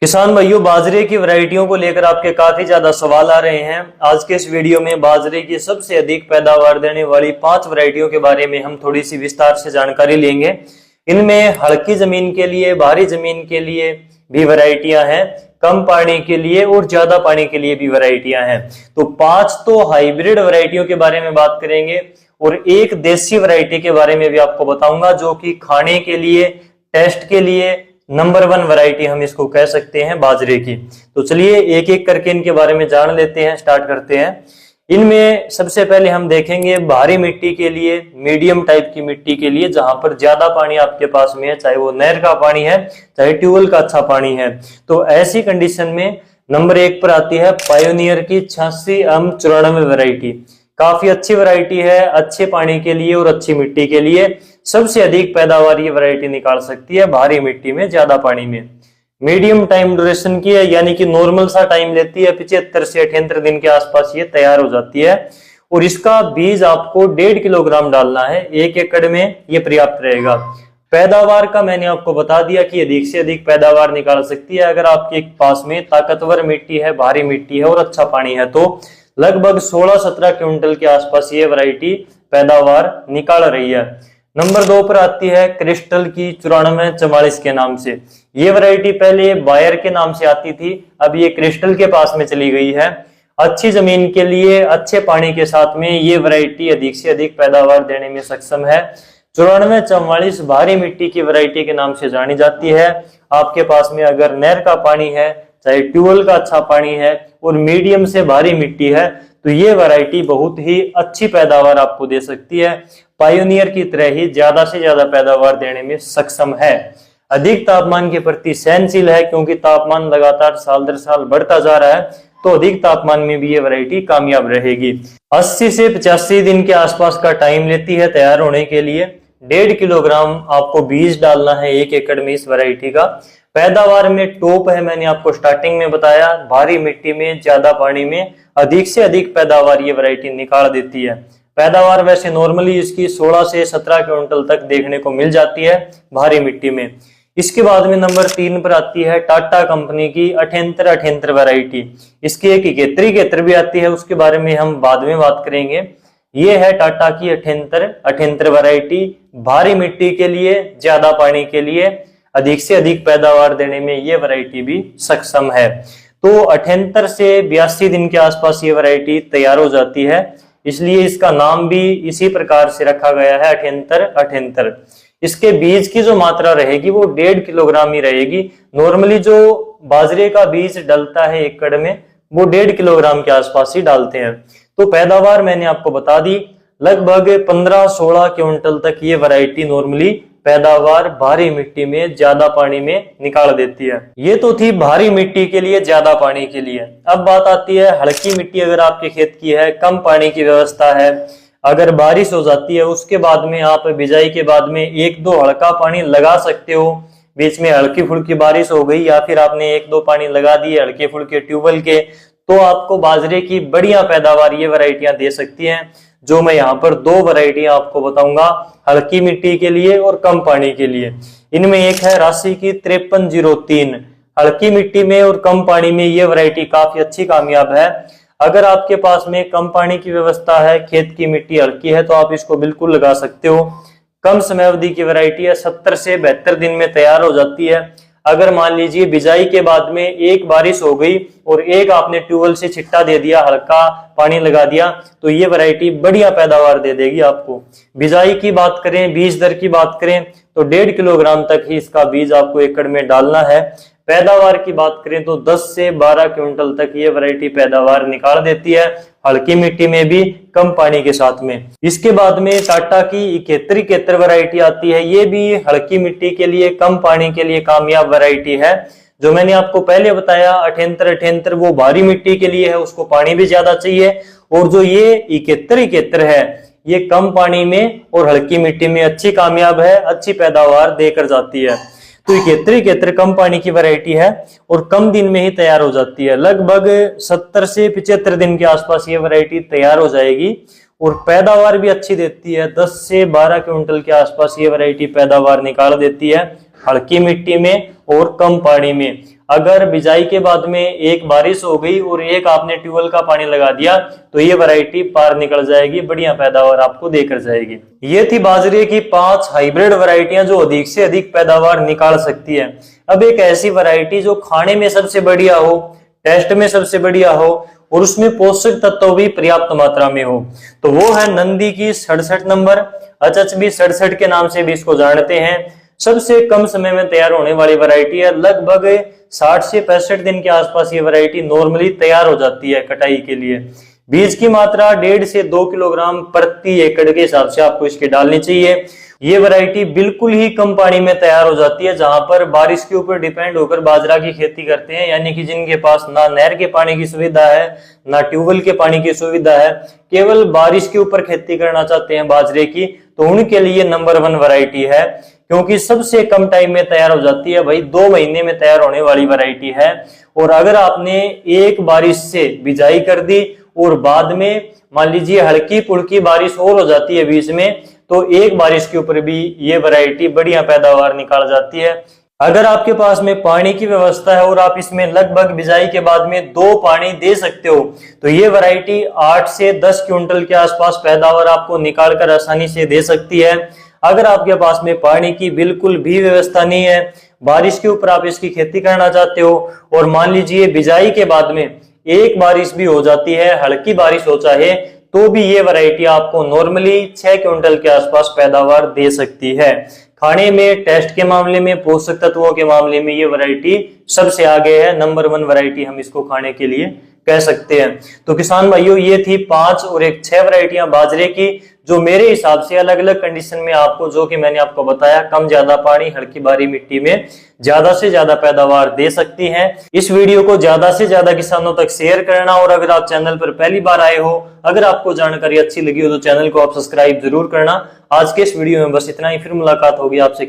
किसान भाइयों, बाजरे की वैरायटियों को लेकर आपके काफी ज्यादा सवाल आ रहे हैं। आज के इस वीडियो में बाजरे की सबसे अधिक पैदावार देने वाली 5 वैरायटियों के बारे में हम थोड़ी सी विस्तार से जानकारी लेंगे। इनमें हल्की जमीन के लिए, भारी जमीन के लिए भी वैरायटियां हैं, कम पानी के लिए और ज्यादा पानी के लिए भी वैरायटियां हैं। तो 5 तो हाइब्रिड वैरायटियों के बारे में बात करेंगे और एक देसी वैरायटी के बारे में भी आपको बताऊंगा, जो कि खाने के लिए, टेस्ट के लिए नंबर 1 वैरायटी हम इसको कह सकते हैं बाजरे की। तो चलिए एक एक करके इनके बारे में जान लेते हैं, स्टार्ट करते हैं। इनमें सबसे पहले हम देखेंगे भारी मिट्टी के लिए, मीडियम टाइप की मिट्टी के लिए, जहां पर ज्यादा पानी आपके पास में है, चाहे वो नहर का पानी है चाहे ट्यूबवेल का अच्छा पानी है। तो ऐसी कंडीशन में नंबर 1 पर आती है पायोनियर की 86M94 वैरायटी। काफी अच्छी वैरायटी है, अच्छे पानी के लिए और अच्छी मिट्टी के लिए। सबसे अधिक पैदावार ये वैरायटी निकाल सकती है भारी मिट्टी में, ज्यादा पानी में। मीडियम टाइम ड्यूरेशन की है, यानी कि नॉर्मल सा टाइम लेती है, 75 से 78 दिन के आसपास ये तैयार हो जाती है। और इसका बीज आपको 1.5 किलोग्राम डालना है, 1 एकड़ में ये पर्याप्त रहेगा। पैदावार का मैंने आपको बता दिया कि अधिक से अधिक पैदावार निकाल सकती है अगर आपके पास में ताकतवर मिट्टी है, भारी मिट्टी है और अच्छा पानी है। तो लगभग 16-17 क्विंटल के आसपास ये वैरायटी पैदावार निकाल रही है। नंबर 2 पर आती है क्रिस्टल की 9444 के नाम से। ये वैरायटी पहले बायर के नाम से आती थी, अब ये क्रिस्टल के पास में चली गई है। अच्छी जमीन के लिए, अच्छे पानी के साथ में ये वैरायटी अधिक से अधिक पैदावार देने में सक्षम है। 9444 भारी मिट्टी की वैरायटी के नाम से जानी जाती है। आपके पास में अगर नहर का पानी है, चाहे ट्यूबवेल का अच्छा पानी है और मीडियम से भारी मिट्टी है, तो ये वैरायटी बहुत ही अच्छी पैदावार आपको दे सकती है। पायोनियर की तरह ही ज्यादा से ज्यादा पैदावार देने में सक्षम है। अधिक तापमान के प्रति सहनशील है, क्योंकि तापमान लगातार साल दर साल बढ़ता जा रहा है, तो अधिक तापमान में भी ये वैरायटी कामयाब रहेगी। 80 से 85 दिन के आसपास का टाइम लेती है तैयार होने के लिए। 1.5 किलोग्राम आपको बीज डालना है 1 एकड़ में इस वैरायटी का। पैदावार में टॉप है, मैंने आपको स्टार्टिंग में बताया, भारी मिट्टी में, ज्यादा पानी में अधिक से अधिक पैदावार ये वैरायटी निकाल देती है। पैदावार वैसे नॉर्मली इसकी 16 से 17 क्विंटल तक देखने को मिल जाती है भारी मिट्टी में। इसके बाद में नंबर 3 पर आती है टाटा कंपनी की 78 वैरायटी। इसकी एक 71 भी आती है, उसके बारे में हम बाद में बात करेंगे। ये है टाटा की 78 वैरायटी, भारी मिट्टी के लिए, ज्यादा पानी के लिए, अधिक से अधिक पैदावार देने में ये वैरायटी भी सक्षम है। तो 78 से 82 दिन के आसपास ये वैरायटी तैयार हो जाती है, इसलिए इसका नाम भी इसी प्रकार से रखा गया है 78। इसके बीज की जो मात्रा रहेगी वो 1.5 किलोग्राम ही रहेगी। नॉर्मली जो बाजरे का बीज डलता है एकड़ में, वो 1.5 किलोग्राम के आसपास ही डालते हैं। तो पैदावार मैंने आपको बता दी, लगभग 15-16 क्विंटल तक ये वैरायटी नॉर्मली पैदावार भारी मिट्टी में, ज्यादा पानी में निकाल देती है। ये तो थी भारी मिट्टी के लिए, ज्यादा पानी के लिए। अब बात आती है हल्की मिट्टी अगर आपके खेत की है, कम पानी की व्यवस्था है, अगर बारिश हो जाती है उसके बाद में आप बिजाई के बाद में 1-2 हल्का पानी लगा सकते हो। बीच में हल्की फुल्की बारिश हो गई या फिर आपने 1-2 पानी लगा दिए हल्के फुल्के ट्यूबवेल के, तो आपको बाजरे की बढ़िया पैदावार ये वैरायटियां दे सकती हैं। जो मैं यहाँ पर 2 वैरायटियां आपको बताऊंगा हल्की मिट्टी के लिए और कम पानी के लिए। इनमें एक है राशि की 5303। हल्की मिट्टी में और कम पानी में ये वैरायटी काफी अच्छी कामयाब है। अगर आपके पास में कम पानी की व्यवस्था है, खेत की मिट्टी हल्की है, तो आप इसको बिल्कुल लगा सकते हो। कम समय अवधि की वैरायटी है, 70 से 72 दिन में तैयार हो जाती है। अगर मान लीजिए बिजाई के बाद में एक बारिश हो गई और एक आपने ट्यूबवेल से छिट्टा दे दिया, हल्का पानी लगा दिया, तो ये वैरायटी बढ़िया पैदावार दे देगी आपको। बिजाई की बात करें, बीज दर की बात करें, तो 1.5 किलोग्राम तक ही इसका बीज आपको एकड़ में डालना है। पैदावार की बात करें तो 10 से 12 क्विंटल तक ये वैरायटी पैदावार निकाल देती है, हल्की मिट्टी में भी, कम पानी के साथ में। इसके बाद में टाटा की 71 वैरायटी आती है। ये भी हल्की मिट्टी के लिए, कम पानी के लिए कामयाब वैरायटी है। जो मैंने आपको पहले बताया 78 वो भारी मिट्टी के लिए है, उसको पानी भी ज्यादा चाहिए। और जो ये 71 है, ये कम पानी में और हल्की मिट्टी में अच्छी कामयाब है, अच्छी पैदावार देकर जाती है। तो 71 कम पानी की वैरायटी है और कम दिन में ही तैयार हो जाती है। लगभग 70 से 75 दिन के आसपास ये वैरायटी तैयार हो जाएगी और पैदावार भी अच्छी देती है। 10 से 12 क्विंटल के आसपास ये वैरायटी पैदावार निकाल देती है। हल्की मिट्टी में और कम पानी में। अगर बिजाई के बाद में एक बारिश हो गई और एक आपने ट्यूबवेल का पानी लगा दिया तो ये वैरायटी पार निकल जाएगी, बढ़िया पैदावार आपको देकर जाएगी। ये थी बाजरे की 5 हाइब्रिड वैरायटियां जो अधिक से अधिक पैदावार निकाल सकती है। अब एक ऐसी वैरायटी जो खाने में सबसे बढ़िया हो, टेस्ट में सबसे बढ़िया हो और उसमें पोषक तत्व भी पर्याप्त मात्रा में हो, तो वो है नंदी की 67 नंबर। HHB 67 के नाम से भी इसको जानते हैं। सबसे कम समय में तैयार होने वाली वैरायटी है। लगभग 60 से 65 दिन के आसपास ये वैरायटी नॉर्मली तैयार हो जाती है कटाई के लिए। बीज की मात्रा 1.5 से 2 किलोग्राम प्रति एकड़ के हिसाब से आपको इसकी डालनी चाहिए। ये वैरायटी बिल्कुल ही कम पानी में तैयार हो जाती है। जहां पर बारिश के ऊपर डिपेंड होकर बाजरा की खेती करते हैं, यानी कि जिनके पास ना नहर के पानी की सुविधा है ना ट्यूबवेल के पानी की सुविधा है, केवल बारिश के ऊपर खेती करना चाहते हैं बाजरे की, तो उनके लिए नंबर 1 वैरायटी है, क्योंकि सबसे कम टाइम में तैयार हो जाती है भाई। 2 महीने में तैयार होने वाली वैरायटी है। और अगर आपने एक बारिश से बिजाई कर दी और बाद में मान लीजिए हल्की पुल्की बारिश और हो जाती है बीच में, तो एक बारिश के ऊपर भी ये वैरायटी बढ़िया पैदावार निकाल जाती है। अगर आपके पास में पानी की व्यवस्था है और आप इसमें लगभग बिजाई के बाद में 2 पानी दे सकते हो, तो ये वैरायटी 8 से 10 क्विंटल के आसपास पैदावार आपको निकाल कर आसानी से दे सकती है। अगर आपके पास में पानी की बिल्कुल भी व्यवस्था नहीं है, बारिश के ऊपर आप इसकी खेती करना चाहते हो और मान लीजिए बिजाई के बाद में एक बारिश भी हो जाती है, हल्की बारिश हो चाहे, तो भी ये वैरायटी आपको नॉर्मली 6 क्विंटल के आसपास पैदावार दे सकती है। खाने में, टेस्ट के मामले में, पोषक तत्वों के मामले में ये वैरायटी सबसे आगे है। नंबर 1 वैरायटी हम इसको खाने के लिए कह सकते हैं। तो किसान भाइयों, ये थी 5 और 6 वैरायटियां बाजरे की, जो मेरे हिसाब से अलग अलग कंडीशन में आपको, जो कि मैंने आपको बताया, कम ज्यादा पानी, हल्की बारी मिट्टी में ज्यादा से ज्यादा पैदावार दे सकती हैं। इस वीडियो को ज्यादा से ज्यादा किसानों तक शेयर करना, और अगर आप चैनल पर पहली बार आए हो, अगर आपको जानकारी अच्छी लगी हो तो चैनल को आप सब्सक्राइब जरूर करना। आज के इस वीडियो में बस इतना ही, फिर मुलाकात होगी आपसे।